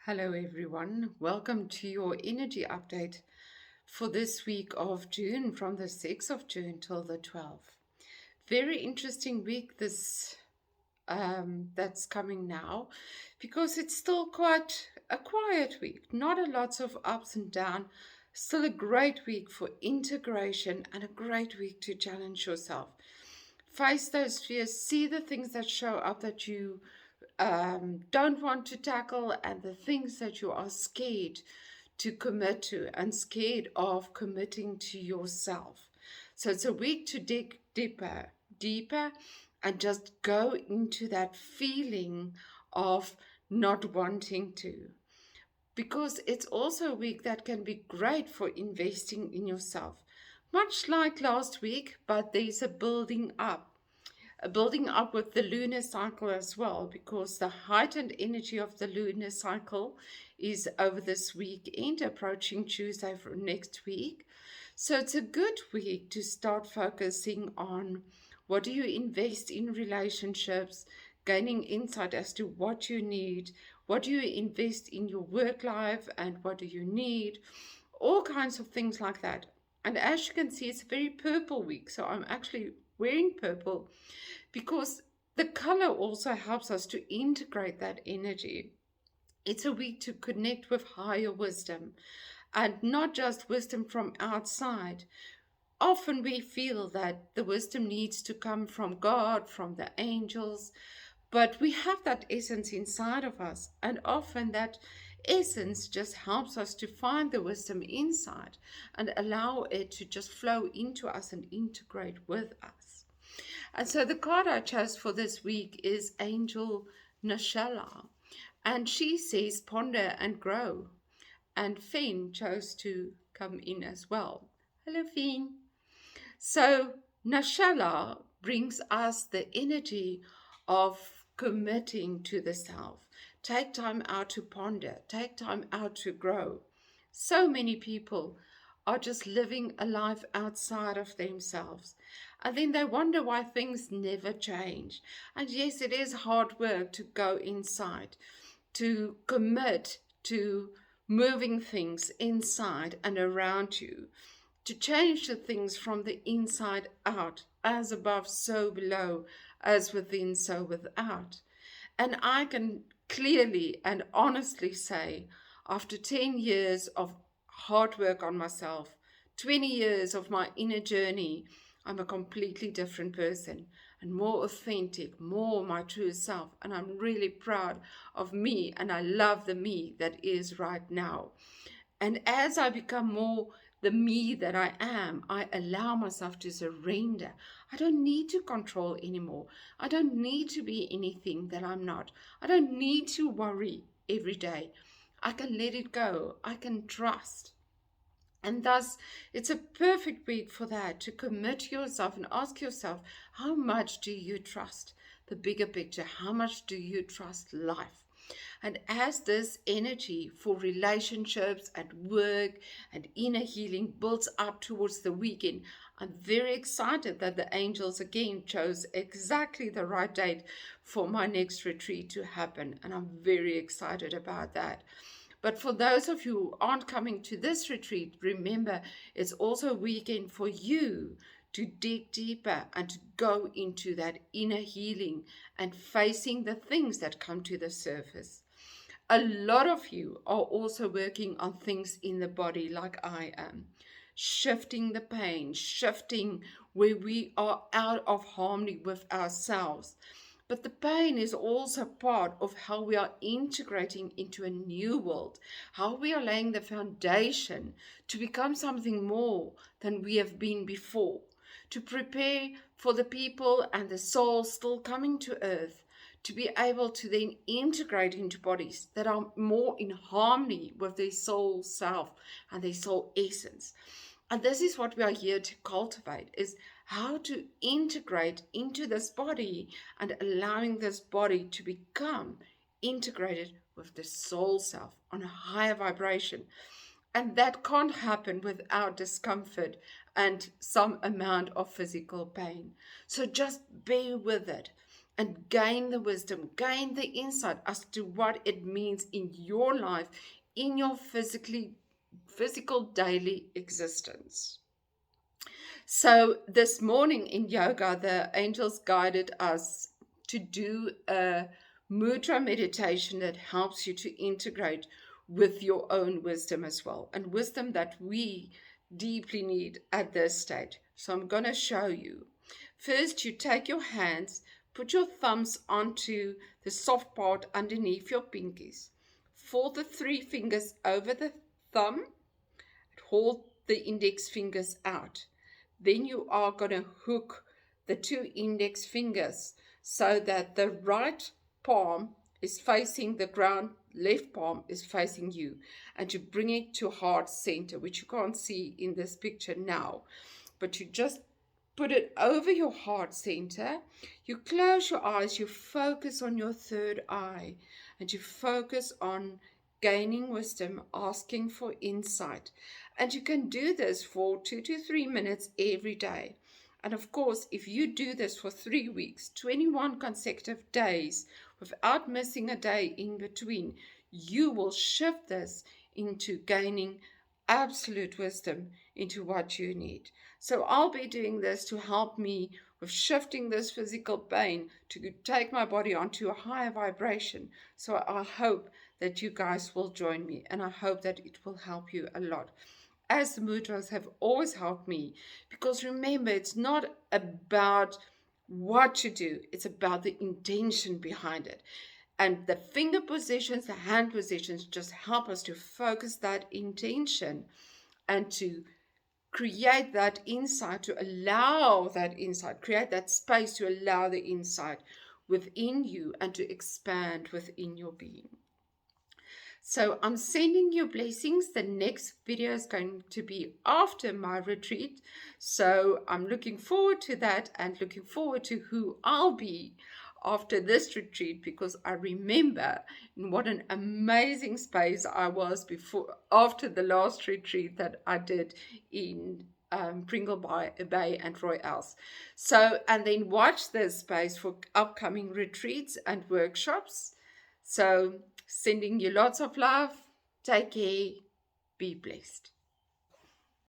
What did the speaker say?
Hello, everyone. Welcome to your energy update for this week of June from the 6th of June till the 12th. Very interesting week that's coming now because it's still quite a quiet week. Not a lots of ups and downs. Still a great week for integration and a great week to challenge yourself. Face those fears, see the things that show up that you don't want to tackle and the things that you are scared to commit to and scared of committing to yourself. So it's a week to dig deeper, and just go into that feeling of not wanting to. Because it's also a week that can be great for investing in yourself. Much like last week, but there's a building up with the lunar cycle as well, because the heightened energy of the lunar cycle is over this weekend, approaching Tuesday for next week. So it's a good week to start focusing on what do you invest in relationships, gaining insight as to what you need, what do you invest in your work life, and what do you need, all kinds of things like that. And as you can see, it's a very purple week, so I'm actually wearing purple because the color also helps us to integrate that energy. It's a week to connect with higher wisdom and not just wisdom from outside. Often we feel that the wisdom needs to come from God, from the angels, but we have that essence inside of us, and often that essence just helps us to find the wisdom inside and allow it to just flow into us and integrate with us. And so the card I chose for this week is Angel Nashala, and she says ponder and grow. And Finn chose to come in as well. Hello, Finn. So Nashala brings us the energy of committing to the self. Take time out to ponder, take time out to grow. So many people are just living a life outside of themselves. And then they wonder why things never change. And yes, it is hard work to go inside, to commit to moving things inside and around you, to change the things from the inside out, as above, so below, as within, so without. And I can clearly and honestly say, after 10 years of hard work on myself, 20 years of my inner journey, I'm a completely different person and more authentic, more my true self. And I'm really proud of me, and I love the me that is right now. And as I become more the me that I am, I allow myself to surrender. I don't need to control anymore. I don't need to be anything that I'm not. I don't need to worry every day. I can let it go. I can trust. And thus, it's a perfect week for that, to commit to yourself and ask yourself, how much do you trust the bigger picture? How much do you trust life? And as this energy for relationships and work and inner healing builds up towards the weekend, I'm very excited that the angels again chose exactly the right date for my next retreat to happen. And I'm very excited about that. But for those of you who aren't coming to this retreat, remember it's also a weekend for you to dig deeper and to go into that inner healing and facing the things that come to the surface. A lot of you are also working on things in the body, like I am. Shifting the pain, shifting where we are out of harmony with ourselves. But the pain is also part of how we are integrating into a new world, how we are laying the foundation to become something more than we have been before, to prepare for the people and the souls still coming to earth, to be able to then integrate into bodies that are more in harmony with their soul self and their soul essence. And this is what we are here to cultivate, is how to integrate into this body and allowing this body to become integrated with the soul self on a higher vibration. And that can't happen without discomfort and some amount of physical pain. So just bear with it. and gain the wisdom, gain the insight as to what it means in your life, in your physical daily existence. So this morning in yoga, the angels guided us to do a mudra meditation that helps you to integrate with your own wisdom as well, and wisdom that we deeply need at this stage. So I'm going to show you. First, you take your hands, put your thumbs onto the soft part underneath your pinkies. Fold the three fingers over the thumb, hold the index fingers out. Then you are going to hook the two index fingers so that the right palm is facing the ground, left palm is facing you, and you bring it to heart center, which you can't see in this picture now, but you just put it over your heart center. You close your eyes, you focus on your third eye, and you focus on gaining wisdom, asking for insight. And you can do this for 2 to 3 minutes every day. And of course, if you do this for 3 weeks, 21 consecutive days, without missing a day in between, you will shift this into gaining absolute wisdom into what you need. So I'll be doing this to help me with shifting this physical pain to take my body onto a higher vibration. So I hope that you guys will join me, and I hope that it will help you a lot, as the mudras have always helped me. Because remember, it's not about what you do, it's about the intention behind it. And the finger positions, the hand positions just help us to focus that intention and to create that insight, to allow that insight, create that space to allow the insight within you and to expand within your being. So I'm sending you blessings. The next video is going to be after my retreat. So I'm looking forward to that and looking forward to who I'll be after this retreat, because I remember in what an amazing space I was after the last retreat that I did in Pringle Bay and Royals. So, and then watch this space for upcoming retreats and workshops. So, sending you lots of love. Take care. Be blessed.